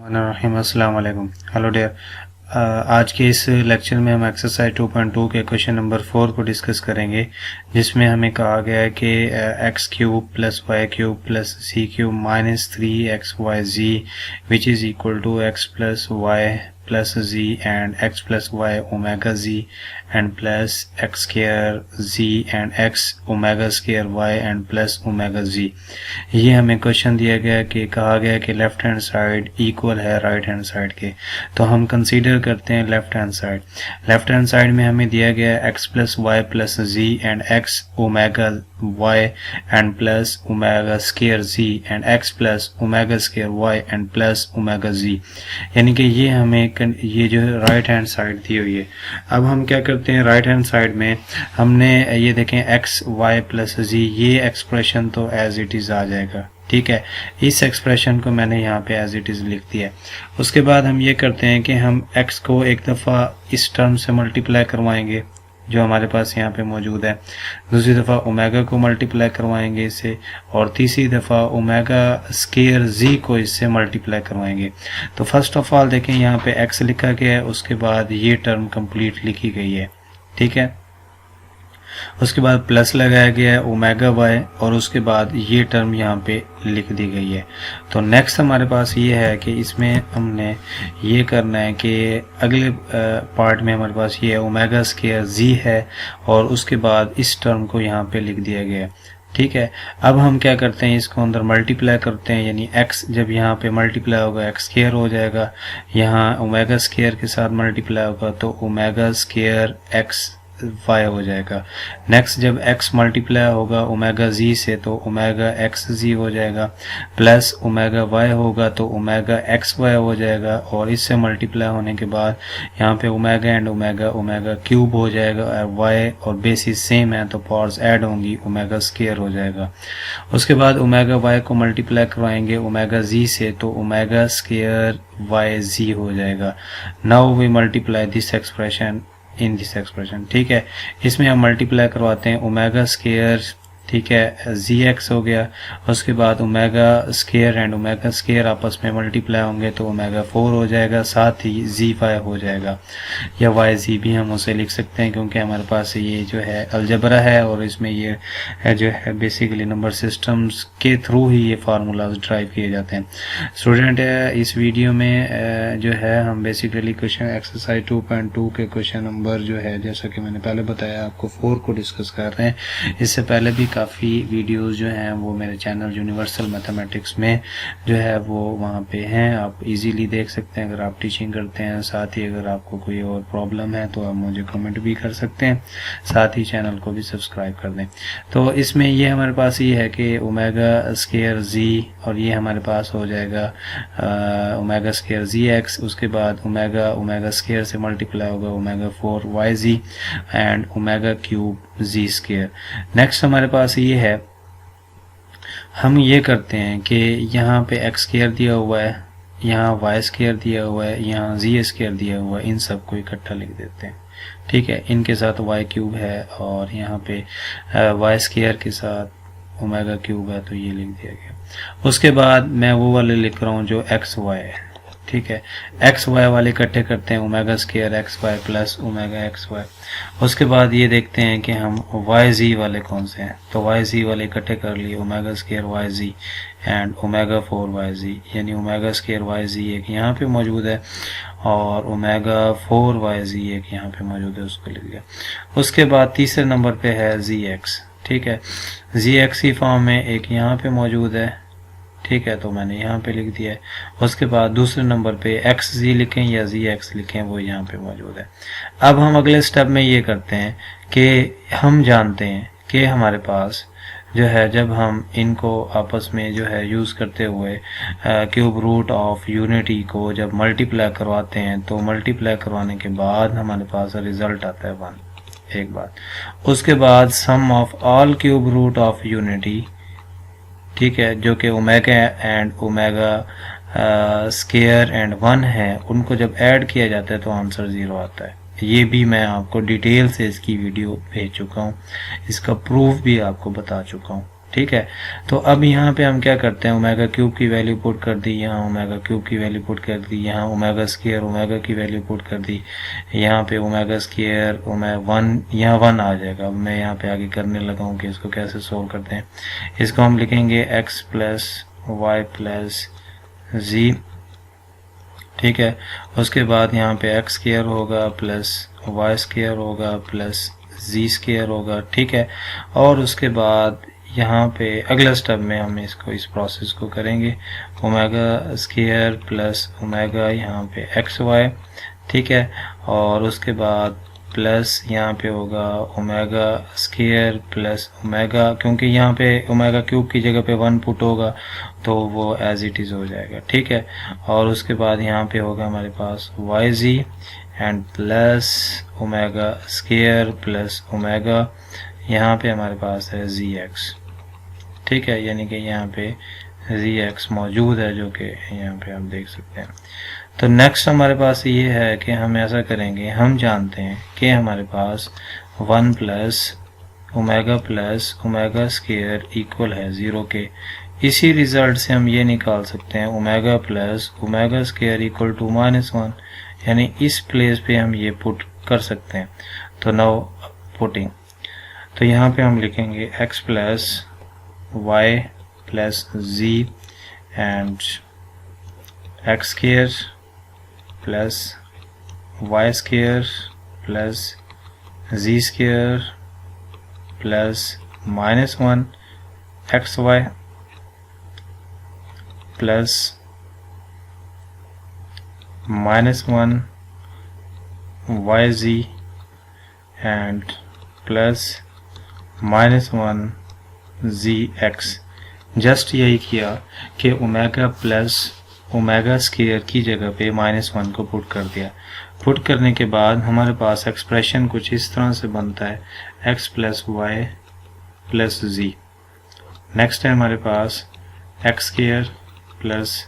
रहीम अस्सलाम वालेकुम। Hello dear. आज के इस लेक्चर में हम एक्सरसाइज 2.2 के क्वेश्चन नंबर 4 को डिस्कस करेंगे, जिसमें हमें कहा गया है कि X cube plus Y cube plus C cube minus 3xyz which is equal to X plus Y plus z and x plus y omega z and plus x square z and x omega square y and plus omega z। ये हमें question दिया गया कि कहा गया कि left hand side equal है right hand side के, तो हम कंसीडर करते हैं left hand side. Left hand side में हमें दिया गया है x plus Y plus z and x omega y and plus omega square z and x plus omega square y and plus omega z, यानी कि ये हमें ये जो है राइट हैंड साइड दी हुई है। अब हम क्या करते हैं, राइट हैंड साइड में हमने ये देखें x y प्लस z, ये एक्सप्रेशन तो एज इट इज़ आ जाएगा, ठीक है। इस एक्सप्रेशन को मैंने यहाँ पे एज इट इज़ लिख दिया। उसके बाद हम ये करते हैं कि हम x को एक दफ़ा इस टर्म से मल्टीप्लाई करवाएंगे जो हमारे पास यहाँ पे मौजूद है, दूसरी दफ़ा ओमेगा को मल्टीप्लाई करवाएंगे इससे, और तीसरी दफ़ा ओमेगा स्केयर z को इससे मल्टीप्लाई करवाएंगे। तो फर्स्ट ऑफ ऑल देखें यहाँ पे x लिखा गया है, उसके बाद ये टर्म कंप्लीट लिखी गई है, ठीक है। उसके बाद प्लस लगाया गया है ओमेगा वाई, और उसके बाद ये टर्म यहाँ पे लिख दी गई है। तो नेक्स्ट हमारे पास ये है कि इसमें हमने ये करना है कि अगले पार्ट में हमारे पास ये ओमेगा स्क्वायर जी है, और उसके बाद इस टर्म को यहाँ पे लिख दिया गया है, ठीक है। अब हम क्या करते हैं, इसको अंदर मल्टीप्लाई करते हैं, यानी x जब यहाँ पे मल्टीप्लाई होगा x स्क्वायर हो जाएगा, यहाँ ओमेगा स्क्वायर के साथ मल्टीप्लाई होगा तो ओमेगा स्क्वायर x y हो जाएगा। नेक्स्ट जब x मल्टीप्लाई होगा ओमेगा z से तो ओमेगा एक्स जी हो जाएगा, प्लस ओमेगा y होगा तो ओमेगा एक्स वाई हो जाएगा, और इससे मल्टीप्लाई होने के बाद यहाँ पे omega and omega omega cube हो जाएगा, और y और बेसिस सेम है तो पावर्स ऐड होंगी, ओमेगा स्क्वायर हो जाएगा। उसके बाद ओमेगा y को मल्टीप्लाई करवाएंगे ओमेगा z से तो ओमेगा स्क्वायर वाई जी हो जाएगा। Now we multiply this expression in this expression, ठीक है। इसमें हम मल्टीप्लाई करवाते हैं ओमेगा स्क्वायर, ठीक है, जी एक्स हो गया। उसके बाद omega square and omega square आपस में मल्टीप्लाई होंगे तो ओमेगा 4 हो जाएगा, साथ ही जी वाई हो जाएगा, या वाई जी भी हम उसे लिख सकते हैं क्योंकि हमारे पास ये जो है अलजबरा है, और इसमें ये जो है बेसिकली नंबर सिस्टम्स के थ्रू ही ये फार्मूलाज ड्राइव किए जाते हैं। स्टूडेंट इस वीडियो में जो है हम बेसिकली क्वेश्चन एक्सरसाइज 2.2 के क्वेश्चन नंबर जो है, जैसा कि मैंने पहले बताया आपको, 4 को डिस्कस कर रहे हैं। इससे पहले भी काफ़ी वीडियोस जो हैं वो मेरे चैनल यूनिवर्सल मैथमेटिक्स में जो है वो वहाँ पे हैं, आप इजीली देख सकते हैं अगर आप टीचिंग करते हैं। साथ ही अगर आपको कोई और प्रॉब्लम है तो आप मुझे कमेंट भी कर सकते हैं, साथ ही चैनल को भी सब्सक्राइब कर दें। तो इसमें ये हमारे पास ये है कि ओमेगा स्क्वायर जी, और ये हमारे पास हो जाएगा ओमेगा स्क्वायर जी एक्स, उसके बाद ओमेगा स्क्वायर से मल्टीप्लाई होगा omega 4 Y Z and omega cube Z square. Next हमारे पास ये है, हम ये करते हैं कि यहाँ पे एक्स स्क्वायर दिया हुआ है, यहाँ वाई स्क्वायर दिया हुआ है, यहाँ जी स्क्वायर दिया हुआ है, इन सब को इकट्ठा लिख देते हैं, ठीक है। इनके साथ वाई क्यूब है, और यहाँ पे वाई स्क्वायर के साथ ओमेगा क्यूब है, तो ये लिख दिया गया। उसके बाद मैं वो वाले लिख रहा हूँ जो एक्स वाई है, ठीक है। एक्स वाई वाले इकट्ठे करते हैं omega square X Y plus omega X Y. उसके बाद ये देखते हैं कि हम वाई जी वाले कौन से हैं, तो वाई जी वाले इकट्ठे कर लिए omega square Y Z and omega 4 Y Z, यानी ओमेगा स्क्वायर वाई जी एक यहाँ पे मौजूद है और ओमेगा 4 वाई जी एक यहाँ पे मौजूद है, उसको लिख दिया। उसके बाद तीसरे नंबर पे है जी एक्स, ठीक है। जी एक्स की फॉर्म में एक यहाँ पे मौजूद है, ठीक है, तो मैंने यहाँ पे लिख दिया है। उसके बाद दूसरे नंबर पे एक्स जी लिखें या जी एक्स लिखें, वो यहाँ पे मौजूद है। अब हम अगले स्टेप में ये करते हैं कि हम जानते हैं कि हमारे पास जो है जब हम इनको आपस में जो है यूज़ करते हुए क्यूब रूट ऑफ यूनिटी को जब मल्टीप्लाई करवाते हैं तो मल्टीप्लाई करवाने के बाद हमारे पास रिजल्ट आता है 1, एक बात। उसके बाद sum of all cube root of unity, ठीक है, जो कि omega and omega square and 1 है, उनको जब ऐड किया जाता है तो आंसर 0 आता है। ये भी मैं आपको डिटेल से इसकी वीडियो भेज चुका हूँ, इसका प्रूफ भी आपको बता चुका हूँ, ठीक है। तो अब यहाँ पे हम क्या करते हैं, ओमेगा क्यूब की वैल्यू पुट कर दी, यहाँ ओमेगा क्यूब की वैल्यू पुट कर दी, यहाँ ओमेगा स्क्वायर ओमेगा की वैल्यू पुट कर दी, यहाँ पे ओमेगा स्क्वायर ओमेगा 1, यहाँ 1 आ जाएगा। अब मैं यहाँ पे आगे करने लगा हूँ कि इसको कैसे सोल्व करते हैं। इसको हम लिखेंगे x प्लस वाई प्लस जी, ठीक है। उसके बाद यहाँ पे x स्क्वायर होगा प्लस वाई स्क्वायर होगा प्लस जी स्क्वायर होगा, ठीक है। और उसके बाद यहाँ पे अगला स्टेप में हम इसको इस प्रोसेस को करेंगे, ओमेगा स्क्वायर प्लस ओमेगा यहाँ पे एक्स वाई, ठीक है। और उसके बाद प्लस यहाँ पे होगा ओमेगा स्क्वायर प्लस ओमेगा, क्योंकि यहाँ पे ओमेगा क्यूब की जगह पे 1 पुट होगा तो वो एज इट इज़ हो जाएगा, ठीक है। और उसके बाद यहाँ पे होगा हमारे पास Y Z and plus omega square plus omega, यहाँ पे हमारे पास है जी एक्स, ठीक है। यानी कि यहाँ पे जी एक्स मौजूद है, जो कि यहाँ पे आप देख सकते हैं। तो नेक्स्ट हमारे पास ये है कि हम ऐसा करेंगे, हम जानते हैं कि हमारे पास 1 प्लस ओमेगा स्क्वायर इक्वल है 0 के। इसी रिजल्ट से हम ये निकाल सकते हैं omega plus omega square equal to -1, यानी इस प्लेस पे हम ये पुट कर सकते हैं। तो नाउ पुटिंग, तो यहाँ पे हम लिखेंगे x plus Y plus Z and X square plus Y square plus Z square plus -1 X Y plus -1 Y Z and plus -1 Z X. Just यही किया कि ओमेगा प्लस ओमेगा स्क्वायर की जगह पे -1 को पुट कर दिया। पुट करने के बाद हमारे पास एक्सप्रेशन कुछ इस तरह से बनता है, x plus Y plus Z. Next है हमारे पास X square plus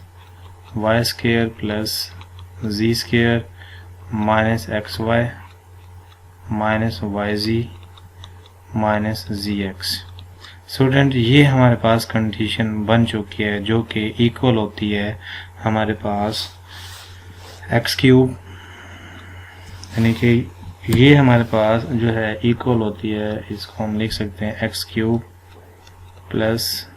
Y square plus Z square minus X Y minus Y Z minus Z X. Student, ये हमारे पास कंडीशन बन चुकी है जो कि इक्वल होती है हमारे पास एक्स क्यूब, यानी कि ये हमारे पास जो है इक्वल होती है, इसको हम लिख सकते हैं X cube plus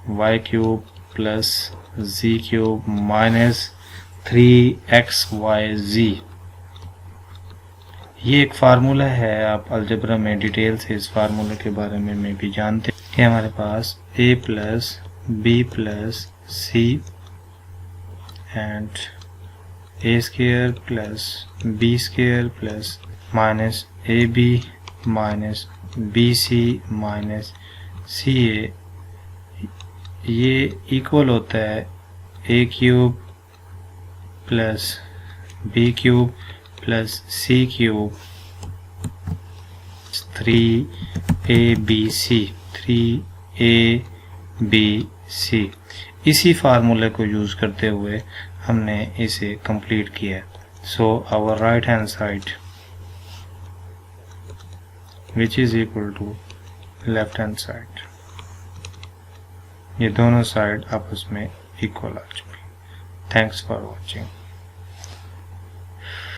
Y cube plus Z cube minus 3xyz। ये एक फार्मूला है, आप अलजेब्रा में डिटेल से इस फार्मूले के बारे में भी जानते हैं कि हमारे पास a plus B plus C and a square plus B square plus minus A B minus B C minus C A, ये इक्वल होता है a cube plus B cube plus C cube 3abc। इसी फार्मूले को use करते हुए हमने इसे कंप्लीट किया। So our right hand side which is equal to left hand side, ये दोनों साइड आपस में इक्वल आ चुकी। Thanks for watching.